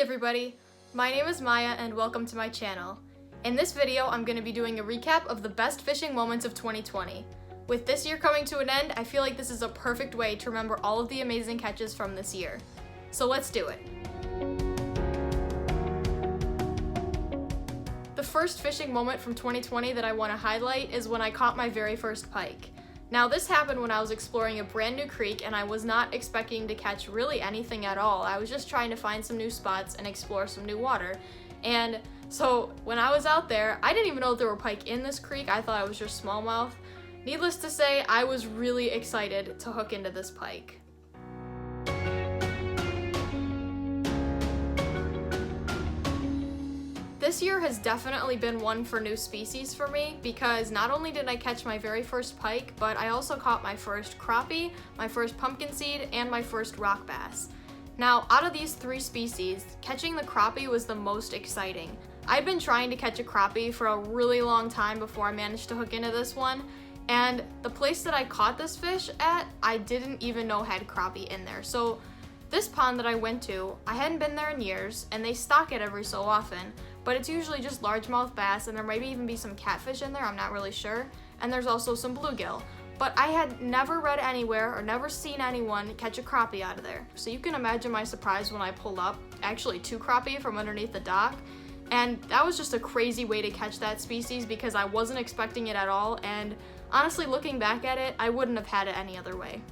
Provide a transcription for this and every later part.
everybody, my name is Maya and welcome to my channel. In this video, I'm going to be doing a recap of the best fishing moments of 2020. With this year coming to an end, I feel like this is a perfect way to remember all of the amazing catches from this year. So let's do it. The first fishing moment from 2020 that I want to highlight is when I caught my very first pike. Now this happened when I was exploring a brand new creek and I was not expecting to catch really anything at all. I was just trying to find some new spots and explore some new water. And so when I was out there, I didn't even know there were pike in this creek. I thought it was just smallmouth. Needless to say, I was really excited to hook into this pike. This year has definitely been one for new species for me because not only did I catch my very first pike, but I also caught my first crappie, my first pumpkin seed, and my first rock bass. Now, out of these three species, catching the crappie was the most exciting. I'd been trying to catch a crappie for a really long time before I managed to hook into this one, and the place that I caught this fish at, I didn't even know had crappie in there. So this pond that I went to, I hadn't been there in years, and they stock it every so often, but it's usually just largemouth bass, and there might even be some catfish in there, I'm not really sure, and there's also some bluegill. But I had never read anywhere or never seen anyone catch a crappie out of there. So you can imagine my surprise when I pulled up, actually two crappie from underneath the dock, and that was just a crazy way to catch that species because I wasn't expecting it at all, and honestly looking back at it, I wouldn't have had it any other way.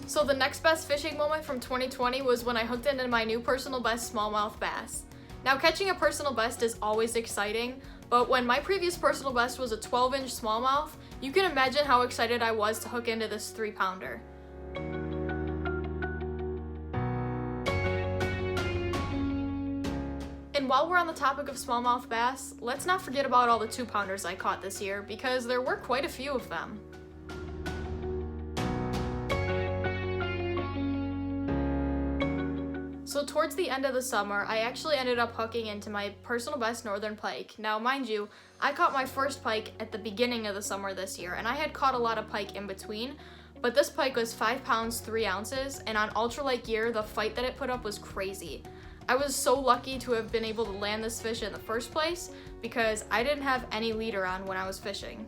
So the next best fishing moment from 2020 was when I hooked into my new personal best smallmouth bass. Now catching a personal best is always exciting, but when my previous personal best was a 12-inch smallmouth, you can imagine how excited I was to hook into this 3-pounder. And while we're on the topic of smallmouth bass, let's not forget about all the 2-pounders I caught this year because there were quite a few of them. So towards the end of the summer, I actually ended up hooking into my personal best northern pike. Now mind you, I caught my first pike at the beginning of the summer this year, and I had caught a lot of pike in between, but this pike was 5 pounds 3 ounces, and on ultralight gear, the fight that it put up was crazy. I was so lucky to have been able to land this fish in the first place because I didn't have any leader on when I was fishing.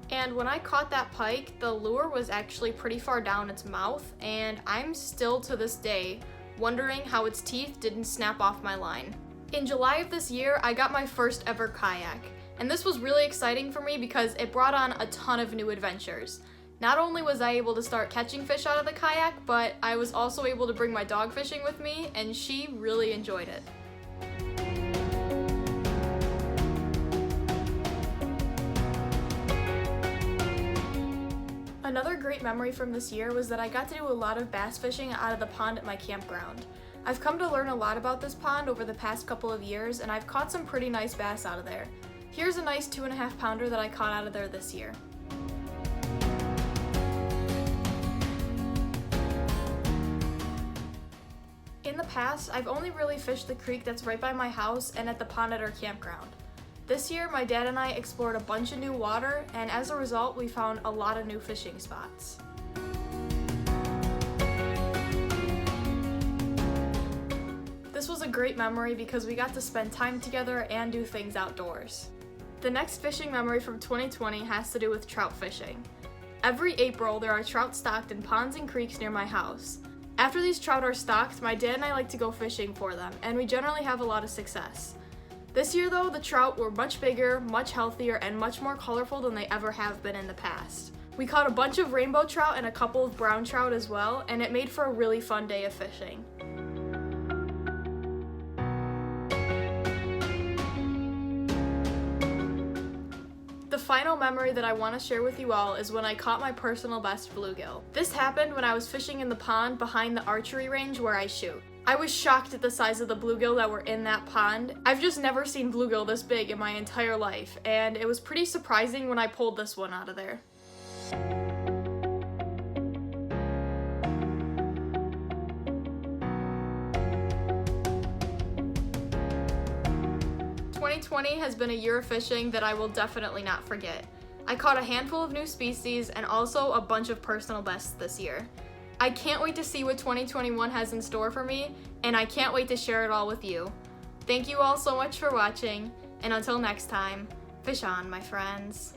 And when I caught that pike, the lure was actually pretty far down its mouth, and I'm still to this day wondering how its teeth didn't snap off my line. In July of this year, I got my first ever kayak, and this was really exciting for me because it brought on a ton of new adventures. Not only was I able to start catching fish out of the kayak, but I was also able to bring my dog fishing with me, and she really enjoyed it. Another great memory from this year was that I got to do a lot of bass fishing out of the pond at my campground. I've come to learn a lot about this pond over the past couple of years, and I've caught some pretty nice bass out of there. Here's a nice 2.5-pounder that I caught out of there this year. In the past, I've only really fished the creek that's right by my house and at the pond at our campground. This year, my dad and I explored a bunch of new water, and as a result, we found a lot of new fishing spots. This was a great memory because we got to spend time together and do things outdoors. The next fishing memory from 2020 has to do with trout fishing. Every April, there are trout stocked in ponds and creeks near my house. After these trout are stocked, my dad and I like to go fishing for them, and we generally have a lot of success. This year though, the trout were much bigger, much healthier, and much more colorful than they ever have been in the past. We caught a bunch of rainbow trout and a couple of brown trout as well, and it made for a really fun day of fishing. The final memory that I want to share with you all is when I caught my personal best bluegill. This happened when I was fishing in the pond behind the archery range where I shoot. I was shocked at the size of the bluegill that were in that pond. I've just never seen bluegill this big in my entire life, and it was pretty surprising when I pulled this one out of there. 2020 2020 has been a year of fishing that I will definitely not forget. I caught a handful of new species and also a bunch of personal bests this year. I can't wait to see what 2021 has in store for me, and I can't wait to share it all with you. Thank you all so much for watching, and until next time, fish on, my friends.